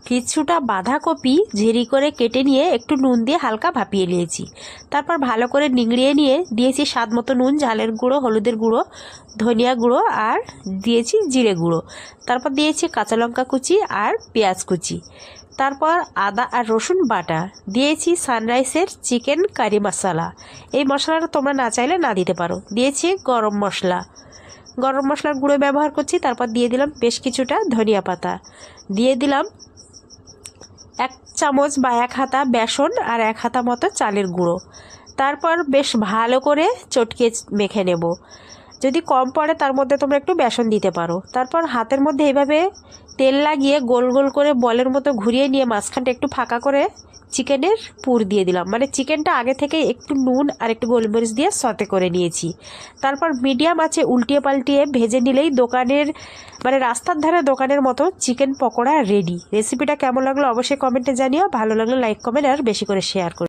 কিছুটা বাঁধাকপি ঝিরি করে কেটে নিয়ে একটু নুন দিয়ে হালকা ভাপিয়ে নিয়েছি। তারপর ভালো করে নিংড়িয়ে নিয়ে দিয়েছি স্বাদ মতো নুন, ঝালের গুঁড়ো, হলুদের গুঁড়ো, ধনিয়া গুঁড়ো আর দিয়েছি জিরে গুঁড়ো। তারপর দিয়েছি কাঁচা লঙ্কা কুচি আর পেঁয়াজ কুচি। তারপর আদা আর রসুন বাটা দিয়েছি। সানরাইসের চিকেন কারি মশলা, এই মশলাটা তোমরা না চাইলে না দিতে পারো। দিয়েছি গরম মশলা, গরম মশলার গুঁড়ো ব্যবহার করছি। তারপর দিয়ে দিলাম বেশ কিছুটা ধনিয়া পাতা, দিয়ে দিলাম 1 চামচ বা 1 হাতা বেসন আর 1 হাতা মতো চালের গুঁড়ো। তারপর বেশ ভালো করে চটকে মেখে নেব। যদি কম পড়ে তার মধ্যে তোমরা একটু বেসন দিতে পারো। তারপর হাতের মধ্যে এভাবে তেল লাগিয়ে গোল গোল করে বলের মতো ঘুরিয়ে নিয়ে মাঝখানটা একটু ফাঁকা করে চিকেনের পুর দিয়ে দিলাম। মানে চিকেনটা আগে থেকে একটু নুন আর একটু গোলমরিচ দিয়ে সতে করে নিয়েছি। তারপর মিডিয়াম আঁচে উল্টিয়ে পাল্টিয়ে ভেজে নিলেই দোকানের মানে রাস্তার ধারে দোকানের মতো চিকেন পকোড়া রেডি। রেসিপিটা কেমন লাগলো অবশ্যই কমেন্টে জানিও। ভালো লাগলে লাইক, কমেন্ট আর বেশি করে শেয়ার করো।